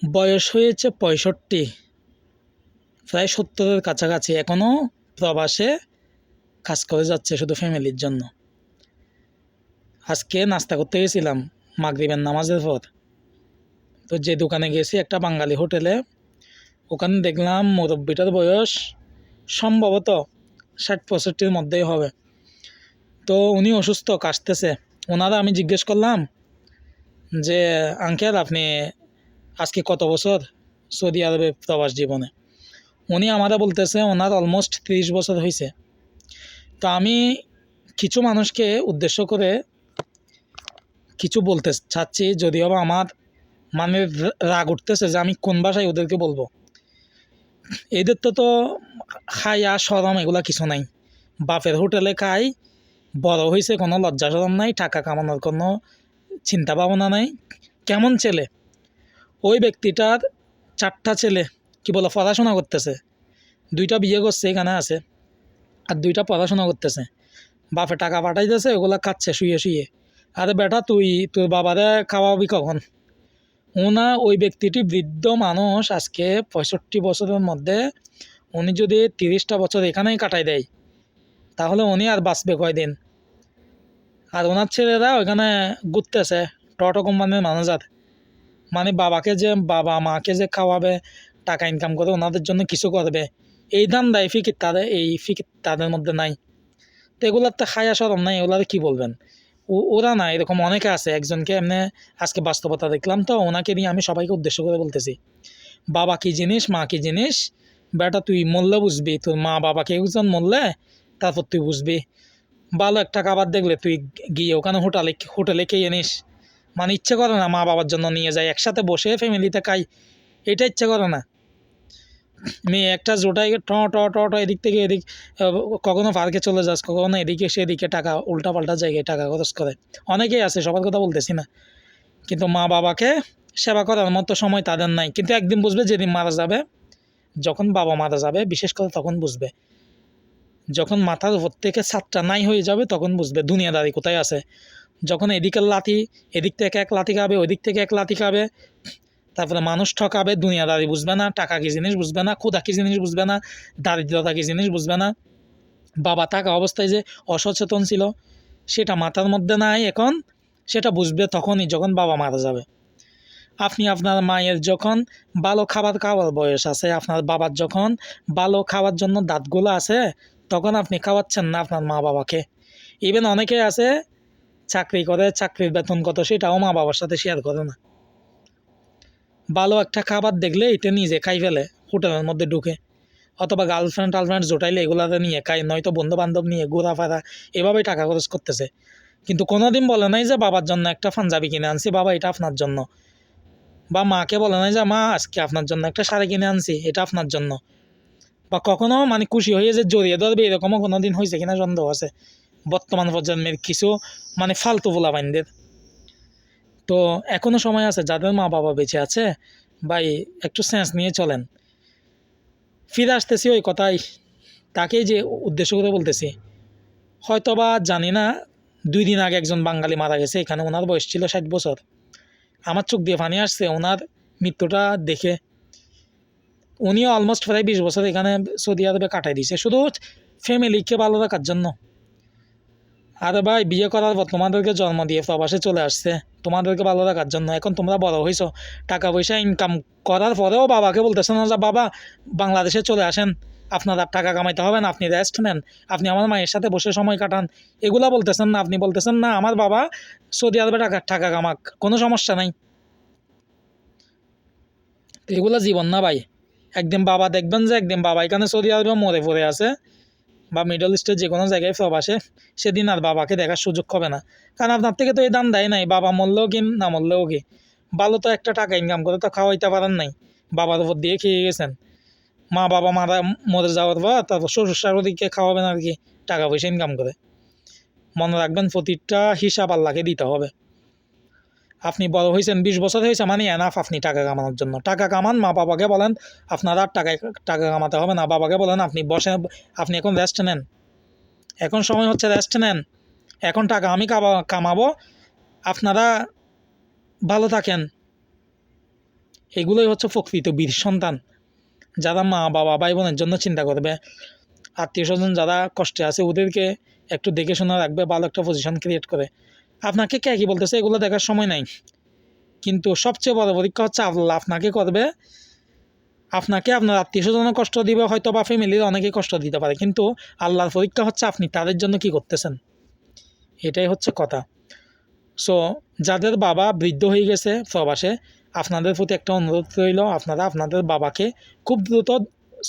বয়স হয়েছে 65, প্রায় 70-এর কাছাকাছি, এখনও প্রবাসে কাজ করে যাচ্ছে শুধু ফ্যামিলির জন্য। আজকে নাস্তা করতে গেছিলাম মাগরিবের নামাজের পর। তো যে দোকানে গেছি, একটা বাঙালি হোটেলে, ওখানে দেখলাম মুরব্বিটার বয়স সম্ভবত 60-65-র মধ্যেই হবে। তো উনি অসুস্থ, কাশতেছে। ওনারা আমি জিজ্ঞেস করলাম যে, আঙ্কেল আপনি আজকে কত বছর সৌদি আরবে প্রবাস জীবনে? উনি আমাদের বলতেছে ওনার অলমোস্ট 30 বছর হয়েছে। তো আমি কিছু মানুষকে উদ্দেশ্য করে কিছু বলতে চাচ্ছি, যদিও বা আমার মানে রাগ উঠতেছে যে আমি কোন ভাষায় ওদেরকে বলবো। এদের তো হায়া শরম এগুলা কিছু নাই। বাপের হোটেলে খাই, বড় হয়েছে, কোনো লজ্জা শরম নাই, টাকা কামানোর কোনো চিন্তা ভাবনা নাই। কেমন ছেলে! ওই ব্যক্তিটার 4টা ছেলে, কি বলে, পড়াশোনা করতেছে। 2টা বিয়ে করছে, এখানে আছে, আর 2টা পড়াশোনা করতেছে। বাপে টাকা পাঠাইতেছে, ওগুলা খাচ্ছে শুয়ে শুয়ে। আরে বেটা, তুই তোর বাবারে খাওয়াবি কখন? ওই ব্যক্তিটি বৃদ্ধ মানুষ, আজকে 65 বছরের মধ্যে উনি যদি 30টা বছর এখানেই কাটাই দেয়, তাহলে উনি আর বাঁচবে কয়দিন? আর ওনার ছেলেরা ওইখানে ঘুরতেছে, টটো কোম্পানির ম্যানেজার। মানে বাবা মাকে যে খাওয়াবে, টাকা ইনকাম করে ওনাদের জন্য কিছু করবে, এই ধান্দায় ফিকির তাদের মধ্যে নাই। তো এগুলার তো হায়া শরম নাই, এগুলার কি বলবেন? ওরা না, এরকম অনেকে আছে। একজনকে এমনি আজকে বাস্তবতা দেখলাম, তো ওনাকে নিয়ে আমি সবাইকে উদ্দেশ্য করে বলতেছি, বাবা কি জিনিস, মা কি জিনিস, বেটা তুই মরলে বুঝবি। তোর মা বাবাকে একজন মরলে তারপর তুই বুঝবি। ভালো একটা খাবার দেখলে তুই গিয়ে ওখানে হোটেলে খেয়ে নিস। মানে ইচ্ছে করে না মা বাবার জন্য নিয়ে যায়, একসাথে বসে ফ্যামিলিতে খাই, এটা ইচ্ছে করে না। মেয়ে একটা জোটাই ট ট ট ট এদিক থেকে এদিক, কখনো পার্কে চলে যাস, কখনো এদিকে সেদিকে, টাকা উল্টাপাল্টা জায়গায় টাকা খরচ করে। অনেকেই আছে, সবার কথা বলতেছি না, কিন্তু মা বাবাকে সেবা করার মতো সময় তাদের নাই। কিন্তু একদিন বুঝবে, যেদিন মারা যাবে, যখন বাবা মারা যাবে, বিশেষ করে তখন বুঝবে। যখন মাথার উপর থেকে ছাদটা নাই হয়ে যাবে, তখন বুঝবে দুনিয়াদারি কোথায় আছে। যখন এদিক থেকে এক লাথি খাবে, ওই দিক থেকে এক লাথি খাবে, তারপরে মানুষ ঠকাবে, দুনিয়াদারি বুঝবে না, টাকা কি জিনিস বুঝবে না, ক্ষুধা কি জিনিস বুঝবে না, দারিদ্রতা কি জিনিস বুঝবে না। বাবা থাকা অবস্থায় যে অসচেতন ছিল, সেটা মাথার মধ্যে নাই এখন, সেটা বুঝবে তখনই, যখন বাবা মারা যাবে। আপনি আপনার মায়ের যখন ভালো খাবার খাওয়ার বয়স আছে, আপনার বাবার যখন ভালো খাওয়ার জন্য দাঁতগুলো আছে, তখন আপনি খাওয়াচ্ছেন না আপনার মা বাবাকে। ইভেন অনেকে আছে চাকরি করে, চাকরির বেতন কত সেটাও মা বাবার সাথে শেয়ার করে না। ভালো একটা খাবার দেখলে এটা নিজে খাই ফেলে, হোটেলের মধ্যে ঢুকে, অথবা টালফ্রেন্ড জোটাইলে এগুলাতে নিয়ে খায়, নয়তো বন্ধু বান্ধব নিয়ে ঘোরাফেরা, এভাবেই টাকা খরচ করতেছে। কিন্তু কোনোদিন বলে নাই যে বাবার জন্য একটা পাঞ্জাবি কিনে আনছি, বাবা এটা আপনার জন্য। বা মাকে বলে নাই যে মা আজকে আপনার জন্য একটা শাড়ি কিনে আনছি, এটা আপনার জন্য। বা কখনো মানে খুশি হয়ে যে জড়িয়ে ধরবে, এরকমও কোনোদিন হয়েছে কিনা সন্দেহ আছে বর্তমান প্রজন্মের কিছু মানে ফালতু পোলাপাইনদের। তো এখনো সময় আছে, যাদের মা বাবা বেঁচে আছে, ভাই একটু সেন্স নিয়ে চলেন। ফিরে আসতেছি ওই কথাই, তাকেই যে উদ্দেশ্য করে বলতেছি। হয়তোবা জানি না, 2 দিন আগে একজন বাঙালি মারা গেছে এখানে, ওনার বয়স ছিল 60 বছর। আমার চোখ দিয়ে পানি আসছে ওনার মৃত্যুটা দেখে। উনিও অলমোস্ট প্রায় 20 বছর এখানে সৌদি আরবে কাটাই দিয়েছে, শুধু ফ্যামিলিকে ভালো রাখার জন্য। আরে ভাই, বিয়ে করার পর তোমাদেরকে জন্ম দিয়ে প্রবাসে চলে আসছে তোমাদেরকে ভালো রাখার জন্য। এখন তোমরা বড় হয়েছো, টাকা পয়সা ইনকাম করার পরেও বাবাকে বলতেছে না যে বাবা বাংলাদেশে চলে আসেন, আপনার আর টাকা কামাইতে হবে না, আপনি রেস্ট নেন, আপনি আমার মায়ের সাথে বসে সময় কাটান, এগুলা বলতেছেন না। আপনি বলতেছেন না আমার বাবা সৌদি আরবে টাকা কামাক, কোনো সমস্যা নাই। তো এগুলো জীবন না ভাই। একদিন বাবা দেখবেন যে একদিন বাবা এখানে সৌদি আরবে মরে পড়ে আছে, বা মিডল ইস্টের যে কোনো জায়গায় প্রবাসে, সেদিন আর বাবাকে দেখার সুযোগ হবে না। কারণ আপনার থেকে তো এই দাম দেয় নাই, বাবা মরলেও কি না মরলেও কি, ভালো তো একটা টাকা ইনকাম করে তো খাওয়াইতে পারেন নাই, বাবার উপর দিয়ে খেয়ে গেছেন। মা বাবা মরে যাওয়ার পর তারপর শ্বশুর শাশুড়িকে খাওয়াবেন আর কি, টাকা পয়সা ইনকাম করে। মনে রাখবেন, প্রতিটা হিসাব আল্লাহকে দিতে হবে। আপনি বড় হয়েছেন, 20 বছর হয়েছে, মানে এনাফ আপনি টাকা কামানোর জন্য। টাকা কামান, মা বাবাকে বলেন আপনারা আর টাকা কামাতে হবে না, বাবাকে বলেন আপনি বসে, আপনি এখন রেস্ট নেন, এখন সময় হচ্ছে রেস্ট নেন, এখন টাকা আমি কামাবো, আপনারা ভালো থাকেন। এগুলোই হচ্ছে প্রকৃত বীর সন্তান, যারা মা বাবা ভাই বোনের জন্য চিন্তা করবে, আত্মীয় স্বজন যারা কষ্টে আছে ওদেরকে একটু দেখে শোনা রাখবে, ভালো একটা পজিশন ক্রিয়েট করে। আপনাকে কে কী বলতেছে এগুলো দেখার সময় নাই, কিন্তু সবচেয়ে বড় পরীক্ষা হচ্ছে আল্লাহ আপনাকে করবে। আপনাকে আপনার আত্মীয় স্বজনও কষ্ট দিবে, হয়তো বা ফ্যামিলির অনেকেই কষ্ট দিতে পারে, কিন্তু আল্লাহর পরীক্ষা হচ্ছে আপনি তাদের জন্য কি করতেছেন, এটাই হচ্ছে কথা। সো যাদের বাবা বৃদ্ধ হয়ে গেছে প্রবাসে, আপনাদের প্রতি একটা অনুরোধ রইল, আপনারা আপনাদের বাবাকে খুব দ্রুত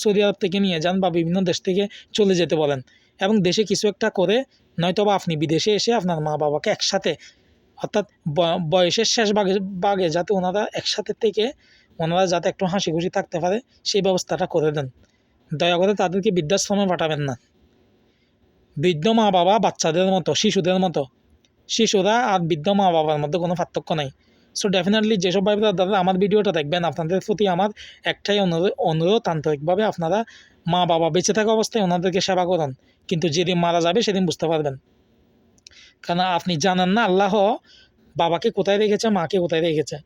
সৌদি আরব থেকে নিয়ে যান বা বিভিন্ন দেশ থেকে চলে যেতে বলেন, এবং দেশে কিছু একটা করে, নয়তো বা আপনি বিদেশে এসে আপনার মা বাবাকে একসাথে, অর্থাৎ বয়সের শেষ ভাগে যাতে ওনারা একসাথে থেকে ওনারা যাতে একটু হাসি খুশি থাকতে পারে সেই ব্যবস্থাটা করে দেন। দয়া করে তাদেরকে বৃদ্ধাশ্রমে পাঠাবেন না। বৃদ্ধ মা বাবা বাচ্চাদের মতো, শিশুদের মতো, শিশুরা আর বৃদ্ধ মা বাবার মধ্যে কোনো পার্থক্য নাই। সো ডেফিনেটলি যেসব ভাই দাদা আমার ভিডিওটা দেখবেন, আপনাদের প্রতি আমার একটাই অনুরোধ, আন্তরিকভাবে আপনারা মা বাবা বেঁচে থাকা অবস্থায় ওনাদেরকে সেবা করুন, কিন্তু যেদিন মারা যাবে সেদিন বুঝতে পারবেন। কারণ আপনি জানেন না আল্লাহ বাবাকে কোথায় রেখেছে, মাকে কোথায় রেখেছে।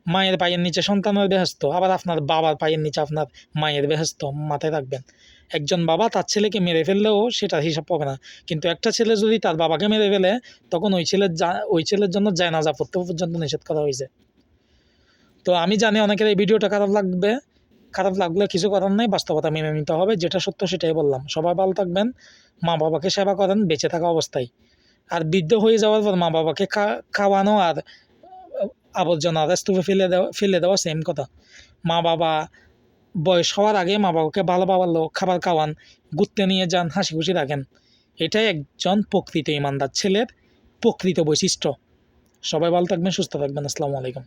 মায়ের পায়ের নিচে সন্তানের বেহেশত, আবার আপনার বাবার পায়ের নিচে আপনার মায়ের বেহেশত, মাথায় রাখবেন। একজন বাবা তার ছেলেকে মেরে ফেললেও সেটা হিসাব পাবে না, কিন্তু একটা ছেলে যদি তার বাবাকে মেরে ফেলে, তখন ওই ছেলের জন্য জানাজা পড়তে পর্যন্ত নিষেধ করা হয়েছে। তো আমি জানি অনেকের এই ভিডিওটা খারাপ লাগলে কিছু করার নাই, বাস্তবতা মেনে নিতে হবে, যেটা সত্য সেটাই বললাম। সবাই ভালো থাকবেন, মা বাবাকে সেবা করেন বেঁচে থাকা অবস্থায়। আর বৃদ্ধ হয়ে যাওয়ার পর মা বাবাকে খাওয়ানো আর আবর্জনা স্তূপে ফেলে দেওয়া সেম কথা। মা বাবা বয়স হওয়ার আগে মা বাবাকে ভালো খাবার খাওয়ান, ঘুরতে নিয়ে যান, হাসি খুশি রাখেন। এটাই একজন প্রকৃত ইমানদার ছেলের প্রকৃত বৈশিষ্ট্য। সবাই ভালো থাকবেন, সুস্থ থাকবেন। আসসালামু আলাইকুম।